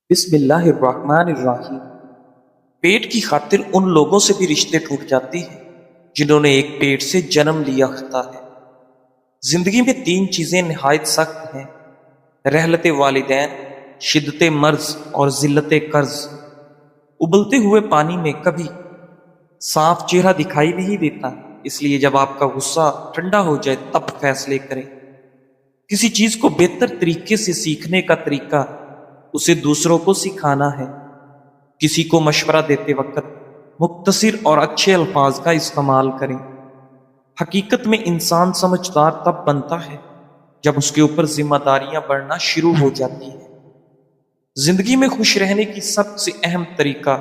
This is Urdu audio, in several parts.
بسم اللہ الرحمن الرحیم۔ پیٹ کی خاطر ان لوگوں سے بھی رشتے ٹوٹ جاتے ہیں جنہوں نے ایک پیٹ سے جنم لیا ہوتا ہے۔ زندگی میں تین چیزیں نہایت سخت ہیں: رحلت والدین، شدت مرض اور ذلت قرض۔ ابلتے ہوئے پانی میں کبھی صاف چہرہ دکھائی نہیں دیتا، اس لیے جب آپ کا غصہ ٹھنڈا ہو جائے تب فیصلے کریں۔ کسی چیز کو بہتر طریقے سے سیکھنے کا طریقہ اسے دوسروں کو سکھانا ہے۔ کسی کو مشورہ دیتے وقت مختصر اور اچھے الفاظ کا استعمال کریں۔ حقیقت میں انسان سمجھدار تب بنتا ہے جب اس کے اوپر ذمہ داریاں بڑھنا شروع ہو جاتی ہیں۔ زندگی میں خوش رہنے کی سب سے اہم طریقہ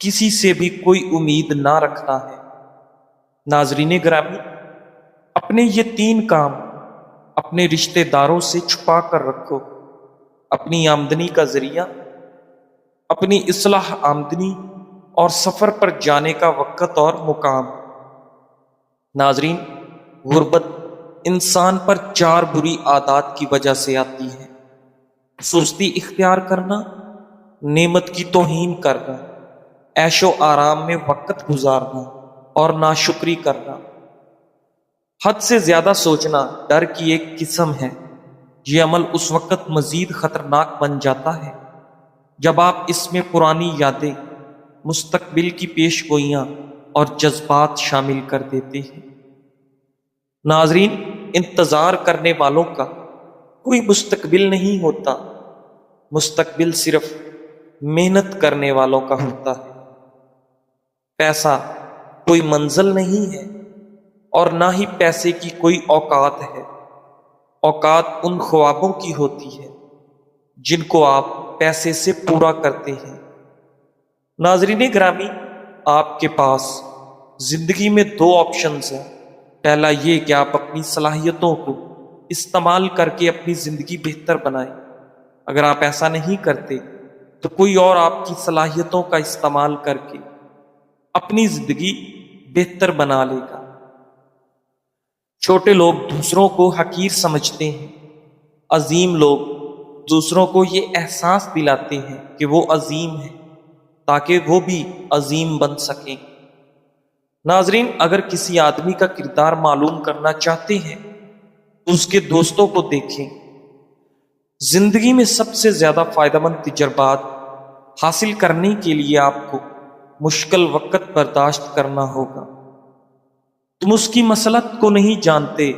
کسی سے بھی کوئی امید نہ رکھنا ہے۔ ناظرین گرامی، اپنے یہ تین کام اپنے رشتہ داروں سے چھپا کر رکھو: اپنی آمدنی کا ذریعہ، اپنی اصلاح آمدنی اور سفر پر جانے کا وقت اور مقام۔ ناظرین، غربت انسان پر چار بری عادات کی وجہ سے آتی ہے: سستی اختیار کرنا، نعمت کی توہین کرنا، عیش و آرام میں وقت گزارنا اور ناشکری کرنا۔ حد سے زیادہ سوچنا ڈر کی ایک قسم ہے۔ یہ عمل اس وقت مزید خطرناک بن جاتا ہے جب آپ اس میں پرانی یادیں، مستقبل کی پیش گوئیاں اور جذبات شامل کر دیتے ہیں۔ ناظرین، انتظار کرنے والوں کا کوئی مستقبل نہیں ہوتا، مستقبل صرف محنت کرنے والوں کا ہوتا ہے۔ پیسہ کوئی منزل نہیں ہے اور نہ ہی پیسے کی کوئی اوقات ہے۔ اوقات ان خوابوں کی ہوتی ہے جن کو آپ پیسے سے پورا کرتے ہیں۔ ناظرین گرامی، آپ کے پاس زندگی میں دو آپشنز ہیں۔ پہلا یہ کہ آپ اپنی صلاحیتوں کو استعمال کر کے اپنی زندگی بہتر بنائیں۔ اگر آپ ایسا نہیں کرتے تو کوئی اور آپ کی صلاحیتوں کا استعمال کر کے اپنی زندگی بہتر بنا لے گا۔ چھوٹے لوگ دوسروں کو حقیر سمجھتے ہیں، عظیم لوگ دوسروں کو یہ احساس دلاتے ہیں کہ وہ عظیم ہیں تاکہ وہ بھی عظیم بن سکیں۔ ناظرین، اگر کسی آدمی کا کردار معلوم کرنا چاہتے ہیں تو اس کے دوستوں کو دیکھیں۔ زندگی میں سب سے زیادہ فائدہ مند تجربات حاصل کرنے کے لیے آپ کو مشکل وقت برداشت کرنا ہوگا۔ تم اس کی مصلحت کو نہیں جانتے،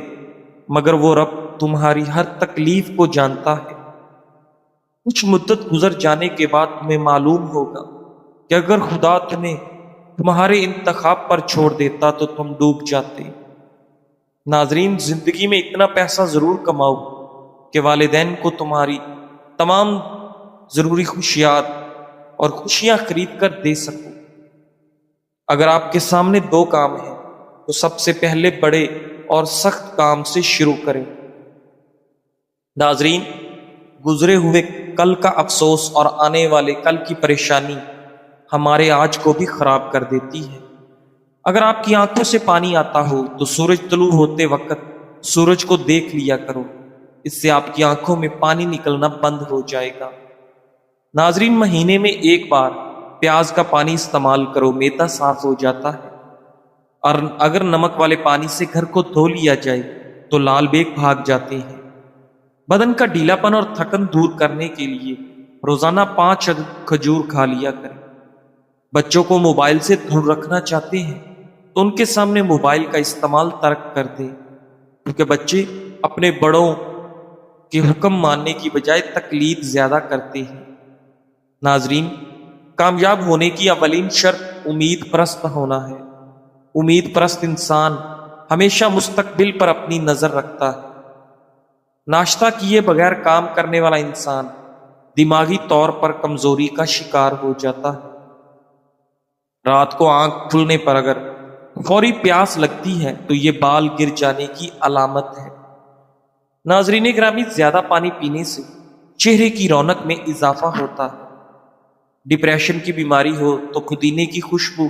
مگر وہ رب تمہاری ہر تکلیف کو جانتا ہے۔ کچھ مدت گزر جانے کے بعد تمہیں معلوم ہوگا کہ اگر خدا تمہیں تمہارے انتخاب پر چھوڑ دیتا تو تم ڈوب جاتے۔ ناظرین، زندگی میں اتنا پیسہ ضرور کماؤ کہ والدین کو تمہاری تمام ضروری خوشیات اور خوشیاں خرید کر دے سکو۔ اگر آپ کے سامنے دو کام ہیں تو سب سے پہلے بڑے اور سخت کام سے شروع کریں۔ ناظرین، گزرے ہوئے کل کا افسوس اور آنے والے کل کی پریشانی ہمارے آج کو بھی خراب کر دیتی ہے۔ اگر آپ کی آنکھوں سے پانی آتا ہو تو سورج طلوع ہوتے وقت سورج کو دیکھ لیا کرو، اس سے آپ کی آنکھوں میں پانی نکلنا بند ہو جائے گا۔ ناظرین، مہینے میں ایک بار پیاز کا پانی استعمال کرو، معدہ صاف ہو جاتا ہے۔ اور اگر نمک والے پانی سے گھر کو دھو لیا جائے تو لال بیگ بھاگ جاتے ہیں۔ بدن کا ڈھیلا پن اور تھکن دور کرنے کے لیے روزانہ 5 عدد کھجور کھا لیا کریں۔ بچوں کو موبائل سے دور رکھنا چاہتے ہیں تو ان کے سامنے موبائل کا استعمال ترک کر دیں، کیونکہ بچے اپنے بڑوں کے حکم ماننے کی بجائے تقلید زیادہ کرتے ہیں۔ ناظرین، کامیاب ہونے کی اولین شرط امید پرست ہونا ہے۔ امید پرست انسان ہمیشہ مستقبل پر اپنی نظر رکھتا ہے۔ ناشتہ کیے بغیر کام کرنے والا انسان دماغی طور پر کمزوری کا شکار ہو جاتا ہے۔ رات کو آنکھ کھلنے پر اگر فوری پیاس لگتی ہے تو یہ بال گر جانے کی علامت ہے۔ ناظرین گرامی، زیادہ پانی پینے سے چہرے کی رونق میں اضافہ ہوتا ہے۔ ڈپریشن کی بیماری ہو تو پودینے کی خوشبو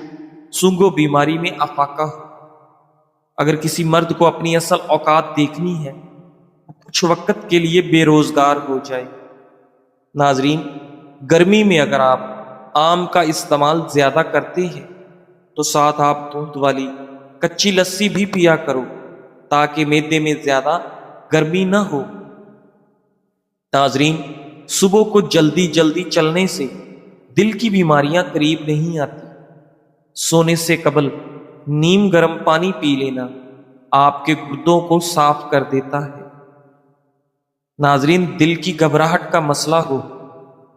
سونگھو، بیماری میں افاقہ ہو۔ اگر کسی مرد کو اپنی اصل اوقات دیکھنی ہے، کچھ وقت کے لیے بے روزگار ہو جائے۔ ناظرین، گرمی میں اگر آپ آم کا استعمال زیادہ کرتے ہیں تو ساتھ آپ دودھ والی کچی لسی بھی پیا کرو تاکہ معدے میں زیادہ گرمی نہ ہو۔ ناظرین، صبح کو جلدی جلدی چلنے سے دل کی بیماریاں قریب نہیں آتی۔ سونے سے قبل نیم گرم پانی پی لینا آپ کے گردوں کو صاف کر دیتا ہے۔ ناظرین، دل کی گھبراہٹ کا مسئلہ ہو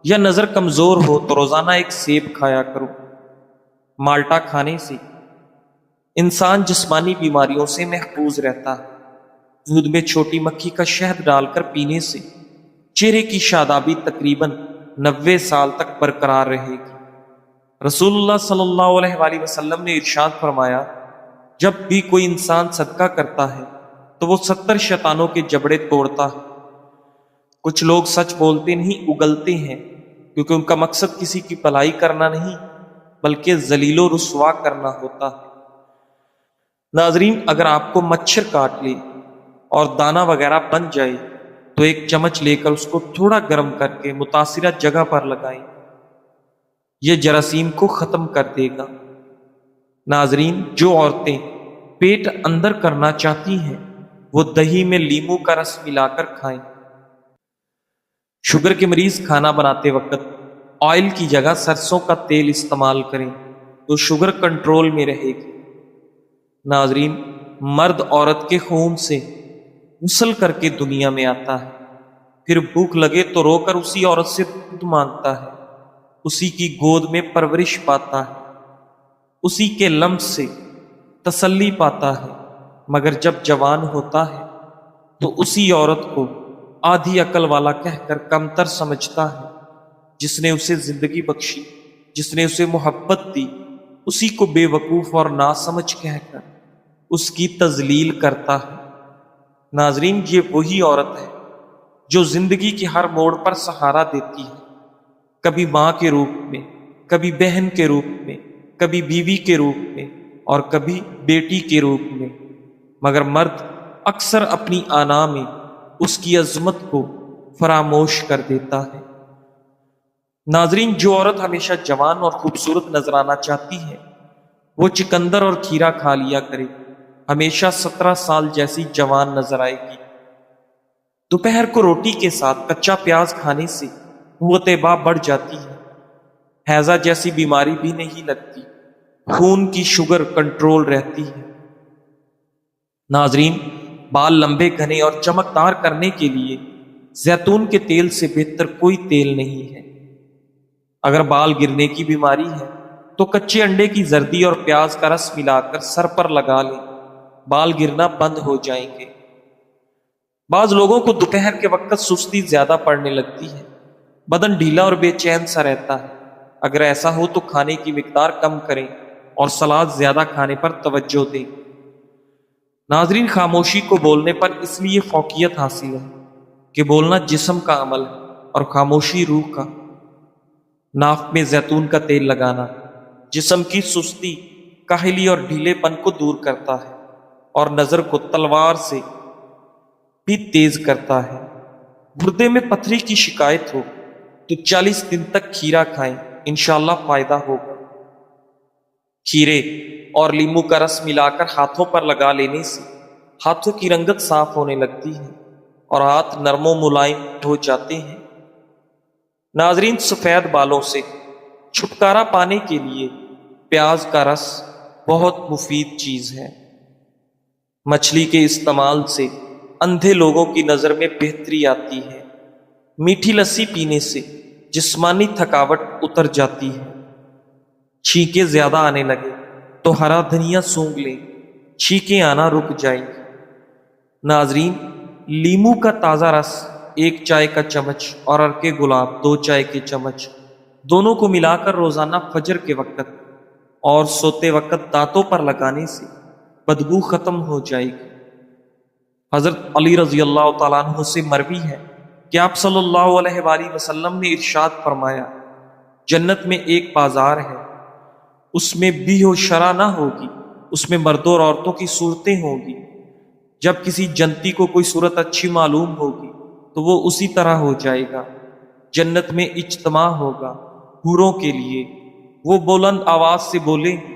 یا نظر کمزور ہو تو روزانہ ایک سیب کھایا کرو۔ مالٹا کھانے سے انسان جسمانی بیماریوں سے محفوظ رہتا ہے۔ دودھ میں چھوٹی مکھی کا شہد ڈال کر پینے سے چہرے کی شادابی تقریباً 90 سال تک برقرار رہے گی۔ رسول اللہ صلی اللہ علیہ وآلہ وسلم نے ارشاد فرمایا، جب بھی کوئی انسان صدقہ کرتا ہے تو وہ 70 شیطانوں کے جبڑے توڑتا ہے۔ کچھ لوگ سچ بولتے نہیں اگلتے ہیں کیونکہ ان کا مقصد کسی کی بھلائی کرنا نہیں بلکہ ذلیل و رسوا کرنا ہوتا ہے۔ ناظرین، اگر آپ کو مچھر کاٹ لے اور دانہ وغیرہ بن جائے تو ایک چمچ لے کر اس کو تھوڑا گرم کر کے متاثرہ جگہ پر لگائیں، یہ جراثیم کو ختم کر دے گا۔ ناظرین، جو عورتیں پیٹ اندر کرنا چاہتی ہیں وہ دہی میں لیمو کا رس ملا کر کھائیں۔ شوگر کے مریض کھانا بناتے وقت آئل کی جگہ سرسوں کا تیل استعمال کریں تو شوگر کنٹرول میں رہے گی۔ ناظرین، مرد عورت کے خون سے غسل کر کے دنیا میں آتا ہے، پھر بھوک لگے تو رو کر اسی عورت سے دودھ مانگتا ہے، اسی کی گود میں پرورش پاتا ہے، اسی کے لمس سے تسلی پاتا ہے، مگر جب جوان ہوتا ہے تو اسی عورت کو آدھی عقل والا کہہ کر کمتر سمجھتا ہے۔ جس نے اسے زندگی بخشی، جس نے اسے محبت دی، اسی کو بے وقوف اور ناسمجھ کہہ کر اس کی تذلیل کرتا ہے۔ ناظرین، یہ وہی عورت ہے جو زندگی کے ہر موڑ پر سہارا دیتی ہے، کبھی ماں کے روپ میں، کبھی بہن کے روپ میں، کبھی بیوی کے روپ میں اور کبھی بیٹی کے روپ میں، مگر مرد اکثر اپنی آنا میں اس کی عظمت کو فراموش کر دیتا ہے۔ ناظرین، جو عورت ہمیشہ جوان اور خوبصورت نظر آنا چاہتی ہے وہ چکندر اور کھیرا کھا لیا کرے، ہمیشہ 17 سال جیسی جوان نظر آئے گی۔ دوپہر کو روٹی کے ساتھ کچا پیاز کھانے سے قوت باء بڑھ جاتی ہے، ہیضہ جیسی بیماری بھی نہیں لگتی، خون کی شوگر کنٹرول رہتی ہے۔ ناظرین، بال لمبے گھنے اور چمکدار کرنے کے لیے زیتون کے تیل سے بہتر کوئی تیل نہیں ہے۔ اگر بال گرنے کی بیماری ہے تو کچے انڈے کی زردی اور پیاز کا رس ملا کر سر پر لگا لیں، بال گرنا بند ہو جائیں گے۔ بعض لوگوں کو دوپہر کے وقت سستی زیادہ پڑنے لگتی ہے، بدن ڈھیلا اور بے چین سا رہتا ہے۔ اگر ایسا ہو تو کھانے کی مقدار کم کریں اور سلاد زیادہ کھانے پر توجہ دیں۔ ناظرین، خاموشی کو بولنے پر اس لیے فوقیت حاصل ہے کہ بولنا جسم کا عمل ہے اور خاموشی روح کا۔ ناف میں زیتون کا تیل لگانا جسم کی سستی، کاہلی اور ڈھیلے پن کو دور کرتا ہے اور نظر کو تلوار سے بھی تیز کرتا ہے۔ گردے میں پتھری کی شکایت ہو تو 40 دن تک کھیرا کھائیں، انشاءاللہ فائدہ ہوگا۔ کھیرے اور لیمو کا رس ملا کر ہاتھوں پر لگا لینے سے ہاتھوں کی رنگت صاف ہونے لگتی ہے اور ہاتھ نرم و ملائم ہو جاتے ہیں۔ ناظرین، سفید بالوں سے چھٹکارا پانے کے لیے پیاز کا رس بہت مفید چیز ہے۔ مچھلی کے استعمال سے اندھے لوگوں کی نظر میں بہتری آتی ہے۔ میٹھی لسی پینے سے جسمانی تھکاوٹ اتر جاتی ہے۔ چھینکیں زیادہ آنے لگے تو ہرا دھنیا سونگھ لیں، چھینکیں آنا رک جائیں گی۔ ناظرین، لیمو کا تازہ رس 1 چائے کا چمچ اور عرق گلاب 2 چائے کے چمچ دونوں کو ملا کر روزانہ فجر کے وقت اور سوتے وقت دانتوں پر لگانے سے بدبو ختم ہو جائے گی۔ حضرت علی رضی اللہ تعالیٰ عنہ سے مروی ہے کہ آپ صلی اللہ علیہ وآلہ وسلم نے ارشاد فرمایا، جنت میں ایک بازار ہے، اس میں بیع و شرع نہ ہوگی، اس میں مردوں اور عورتوں کی صورتیں ہوں گی۔ جب کسی جنتی کو کوئی صورت اچھی معلوم ہوگی تو وہ اسی طرح ہو جائے گا، جنت میں اجتماع ہوگا حوروں کے لیے، وہ بلند آواز سے بولیں گے،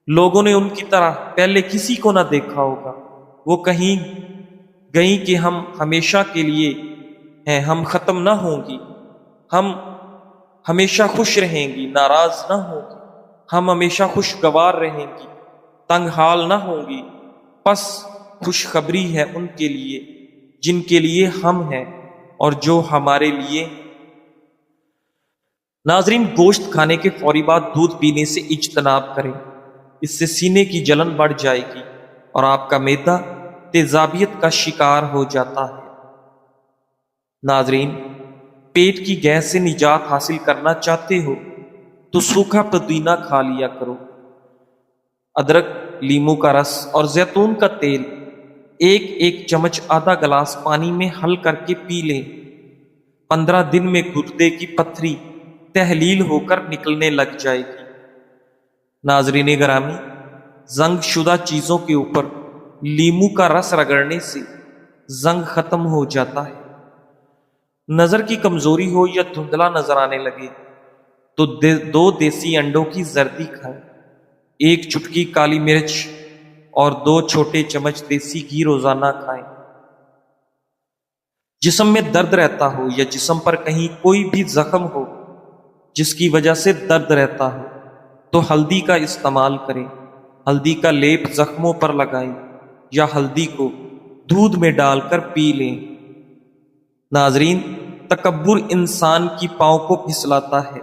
لوگوں نے ان کی طرح پہلے کسی کو نہ دیکھا ہوگا، وہ کہیں گئیں کہ ہم ہمیشہ کے لیے ہیں، ہم ختم نہ ہوں گی، ہم ہمیشہ خوش رہیں گی، ناراض نہ ہوں گی، ہم ہمیشہ خوشگوار رہیں گی، تنگ حال نہ ہوں گی۔ پس خوشخبری ہے ان کے لیے جن کے لیے ہم ہیں اور جو ہمارے لیے۔ ناظرین، گوشت کھانے کے فوری بعد دودھ پینے سے اجتناب کریں، اس سے سینے کی جلن بڑھ جائے گی اور آپ کا معدہ تیزابیت کا شکار ہو جاتا ہے۔ ناظرین، پیٹ کی گیس سے نجات حاصل کرنا چاہتے ہو تو سوکھا پودینہ کھا لیا کرو۔ ادرک، لیموں کا رس اور زیتون کا تیل ایک ایک چمچ آدھا گلاس پانی میں حل کر کے پی لیں۔ 15 دن میں گردے کی پتھری تحلیل ہو کر نکلنے لگ جائے گی۔ ناظرین گرامی، زنگ شدہ چیزوں کے اوپر لیموں کا رس رگڑنے سے زنگ ختم ہو جاتا ہے۔ نظر کی کمزوری ہو یا دھندلا نظر آنے لگے تو 2 دیسی انڈوں کی زردی کھائیں، 1 چٹکی کالی مرچ اور 2 چھوٹے چمچ دیسی گھی روزانہ کھائیں۔ جسم میں درد رہتا ہو یا جسم پر کہیں کوئی بھی زخم ہو جس کی وجہ سے درد رہتا ہو تو ہلدی کا استعمال کریں۔ ہلدی کا لیپ زخموں پر لگائیں یا ہلدی کو دودھ میں ڈال کر پی لیں۔ ناظرین، تکبر انسان کی پاؤں کو پھسلاتا ہے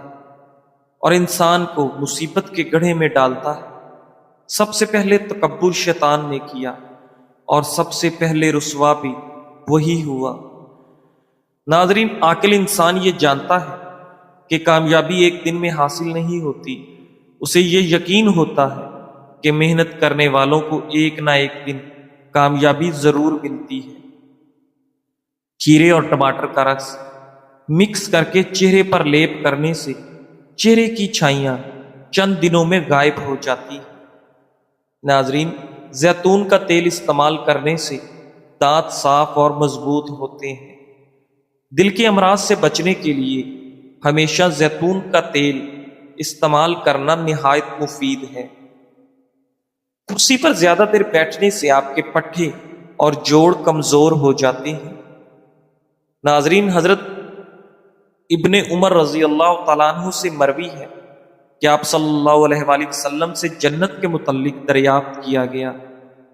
اور انسان کو مصیبت کے گڑھے میں ڈالتا ہے۔ سب سے پہلے تکبر شیطان نے کیا اور سب سے پہلے رسوا بھی وہی ہوا۔ ناظرین، عاقل انسان یہ جانتا ہے کہ کامیابی ایک دن میں حاصل نہیں ہوتی، اسے یہ یقین ہوتا ہے کہ محنت کرنے والوں کو ایک نہ ایک دن کامیابی ضرور ملتی ہے۔ کھیرے اور ٹماٹر کا رس مکس کر کے چہرے پر لیپ کرنے سے چہرے کی چھائیاں چند دنوں میں غائب ہو جاتی ہیں۔ ناظرین، زیتون کا تیل استعمال کرنے سے دانت صاف اور مضبوط ہوتے ہیں۔ دل کے امراض سے بچنے کے لیے ہمیشہ زیتون کا تیل استعمال کرنا نہایت مفید ہے۔ کرسی پر زیادہ دیر بیٹھنے سے آپ کے پٹھے اور جوڑ کمزور ہو جاتے ہیں۔ ناظرین، حضرت ابن عمر رضی اللہ تعالیٰ عنہ سے مروی ہے کہ آپ صلی اللہ علیہ وآلہ وسلم سے جنت کے متعلق دریافت کیا گیا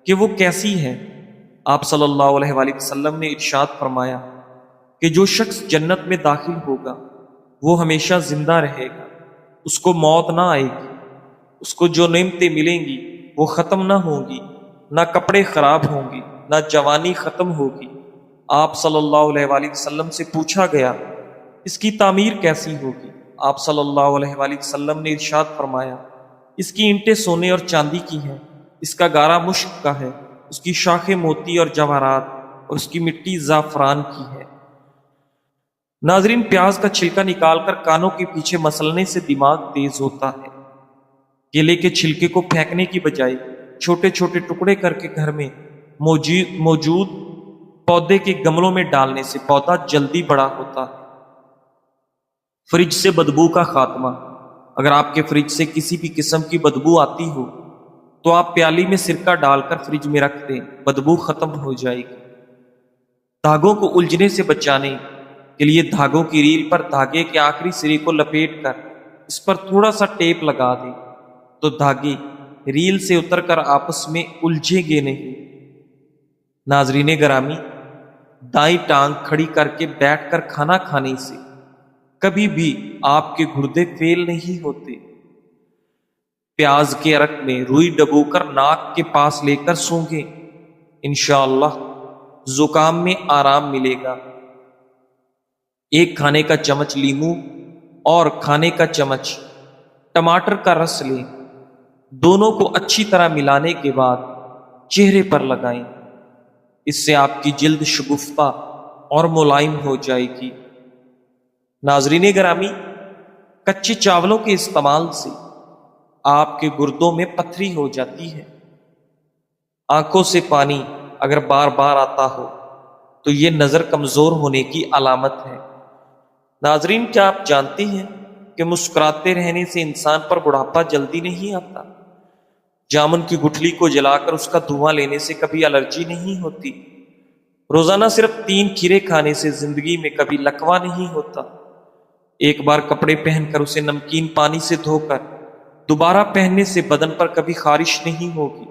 کہ وہ کیسی ہے۔ آپ صلی اللہ علیہ وآلہ وسلم نے ارشاد فرمایا کہ جو شخص جنت میں داخل ہوگا وہ ہمیشہ زندہ رہے گا، اس کو موت نہ آئے گی، اس کو جو نعمتیں ملیں گی وہ ختم نہ ہوں گی، نہ کپڑے خراب ہوں گے، نہ جوانی ختم ہوگی۔ آپ صلی اللہ علیہ وآلہ وسلم سے پوچھا گیا اس کی تعمیر کیسی ہوگی؟ آپ صلی اللہ علیہ وآلہ وسلم نے ارشاد فرمایا اس کی اینٹیں سونے اور چاندی کی ہیں، اس کا گارا مشک کا ہے، اس کی شاخیں موتی اور جواہرات اور اس کی مٹی زعفران کی ہے۔ ناظرین، پیاز کا چھلکا نکال کر کانوں کے پیچھے مسلنے سے دماغ تیز ہوتا ہے۔ کیلے کے چھلکے کو پھینکنے کی بجائے چھوٹے چھوٹے ٹکڑے کر کے گھر میں موجود پودے کے گملوں میں ڈالنے سے پودا جلدی بڑا ہوتا ہے۔ فریج سے بدبو کا خاتمہ۔ اگر آپ کے فریج سے کسی بھی قسم کی بدبو آتی ہو تو آپ پیالی میں سرکہ ڈال کر فریج میں رکھ دیں، بدبو ختم ہو جائے گی۔ دھاگوں کو الجھنے سے بچانے کے لیے دھاگوں کی ریل پر دھاگے کے آخری سرے کو لپیٹ کر اس پر تھوڑا سا ٹیپ لگا دیں تو دھاگے ریل سے اتر کر آپس میں الجھیں گے نہیں۔ ناظرین گرامی، دائیں ٹانگ کھڑی کر کے بیٹھ کر کھانا کھانے سے کبھی بھی آپ کے گردے فیل نہیں ہوتے۔ پیاز کے عرق میں روئی ڈبو کر ناک کے پاس لے کر سونگیں، انشاءاللہ زکام میں آرام ملے گا۔ 1 کھانے کا چمچ لیموں اور کھانے کا چمچ ٹماٹر کا رس لیں، دونوں کو اچھی طرح ملانے کے بعد چہرے پر لگائیں، اس سے آپ کی جلد شگفتہ اور ملائم ہو جائے گی۔ ناظرین گرامی، کچے چاولوں کے استعمال سے آپ کے گردوں میں پتھری ہو جاتی ہے۔ آنکھوں سے پانی اگر بار بار آتا ہو تو یہ نظر کمزور ہونے کی علامت ہے۔ ناظرین، کیا آپ جانتے ہیں کہ مسکراتے رہنے سے انسان پر بڑھاپا جلدی نہیں آتا؟ جامن کی گٹھلی کو جلا کر اس کا دھواں لینے سے کبھی الرجی نہیں ہوتی۔ روزانہ صرف 3 کھیرے کھانے سے زندگی میں کبھی لکوہ نہیں ہوتا۔ ایک بار کپڑے پہن کر اسے نمکین پانی سے دھو کر دوبارہ پہننے سے بدن پر کبھی خارش نہیں ہوگی۔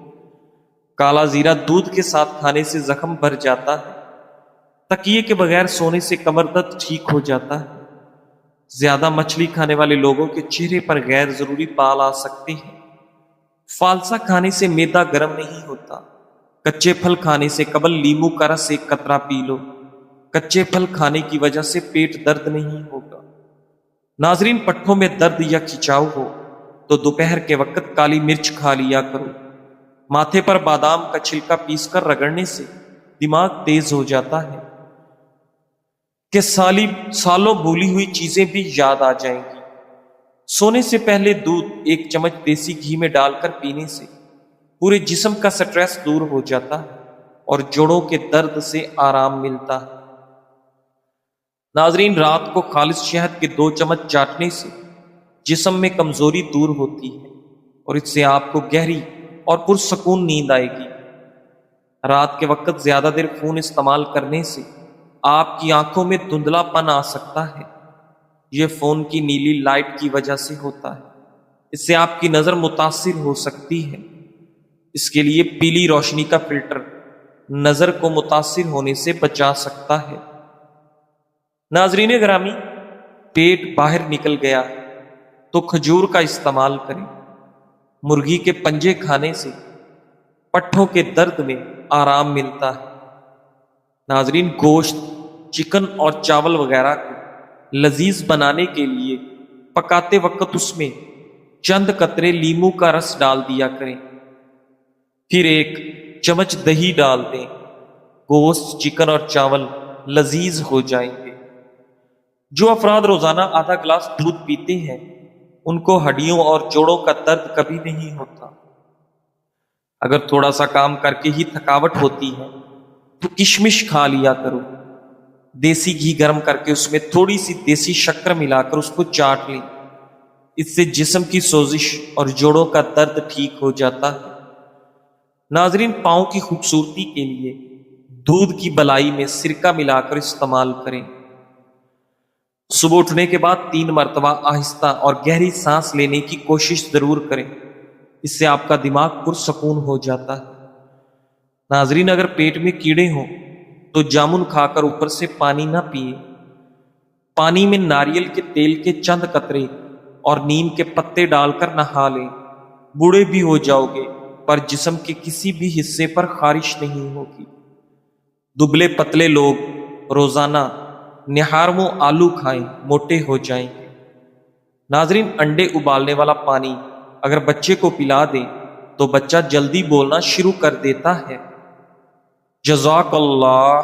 کالا زیرہ دودھ کے ساتھ کھانے سے زخم بھر جاتا ہے۔ تکیے کے بغیر سونے سے کمر درد ٹھیک ہو جاتا ہے۔ زیادہ مچھلی کھانے والے لوگوں کے چہرے پر غیر ضروری بال آ سکتے ہیں۔ فالسا کھانے سے معدہ گرم نہیں ہوتا۔ کچے پھل کھانے سے قبل لیموں کا رس 1 قطرہ پی لو۔ کچے پھل کھانے کی وجہ سے پیٹ درد نہیں ہوگا۔ ناظرین، پٹھوں میں درد یا کھچاؤ ہو تو دوپہر کے وقت کالی مرچ کھا لیا کرو۔ ماتھے پر بادام کا چھلکا پیس کر رگڑنے سے دماغ تیز ہو جاتا ہے کہ سالوں بھولی ہوئی چیزیں بھی یاد آ جائیں گی۔ سونے سے پہلے دودھ 1 چمچ دیسی گھی میں ڈال کر پینے سے پورے جسم کا سٹریس دور ہو جاتا ہے اور جوڑوں کے درد سے آرام ملتا ہے۔ ناظرین، رات کو خالص شہد کے 2 چمچ چاٹنے سے جسم میں کمزوری دور ہوتی ہے اور اس سے آپ کو گہری اور پرسکون نیند آئے گی۔ رات کے وقت زیادہ دیر فون استعمال کرنے سے آپ کی آنکھوں میں دھندلا پن آ سکتا ہے۔ یہ فون کی نیلی لائٹ کی وجہ سے ہوتا ہے۔ اس سے آپ کی نظر متاثر ہو سکتی ہے۔ اس کے لیے پیلی روشنی کا فلٹر نظر کو متاثر ہونے سے بچا سکتا ہے۔ ناظرین گرامی، پیٹ باہر نکل گیا تو کھجور کا استعمال کریں۔ مرغی کے پنجے کھانے سے پٹھوں کے درد میں آرام ملتا ہے۔ ناظرین، گوشت، چکن اور چاول وغیرہ کو لذیذ بنانے کے لیے پکاتے وقت اس میں چند قطرے لیموں کا رس ڈال دیا کریں۔ پھر 1 چمچ دہی ڈال دیں۔ گوشت، چکن اور چاول لذیذ ہو جائیں گے۔ جو افراد روزانہ آدھا گلاس دودھ پیتے ہیں ان کو ہڈیوں اور جوڑوں کا درد کبھی نہیں ہوتا۔ اگر تھوڑا سا کام کر کے ہی تھکاوٹ ہوتی ہے تو کشمش کھا لیا کرو۔ دیسی گھی گرم کر کے اس میں تھوڑی سی دیسی شکر ملا کر اس کو چاٹ لیں۔ اس سے جسم کی سوزش اور جوڑوں کا درد ٹھیک ہو جاتا ہے۔ ناظرین، پاؤں کی خوبصورتی کے لیے دودھ کی بلائی میں سرکہ ملا کر استعمال کریں۔ صبح اٹھنے کے بعد 3 مرتبہ آہستہ اور گہری سانس لینے کی کوشش ضرور کریں۔ اس سے آپ کا دماغ پرسکون ہو جاتا ہے۔ ناظرین، اگر پیٹ میں کیڑے ہوں تو جامن کھا کر اوپر سے پانی نہ پیئے۔ پانی میں ناریل کے تیل کے چند قطرے اور نیم کے پتے ڈال کر نہا لیں۔ بوڑھے بھی ہو جاؤ گے پر جسم کے کسی بھی حصے پر خارش نہیں ہوگی۔ دبلے پتلے لوگ روزانہ نہارمو آلو کھائیں، موٹے ہو جائیں گے۔ ناظرین، انڈے ابالنے والا پانی اگر بچے کو پلا دیں تو بچہ جلدی بولنا شروع کر دیتا ہے۔ جزاک اللہ۔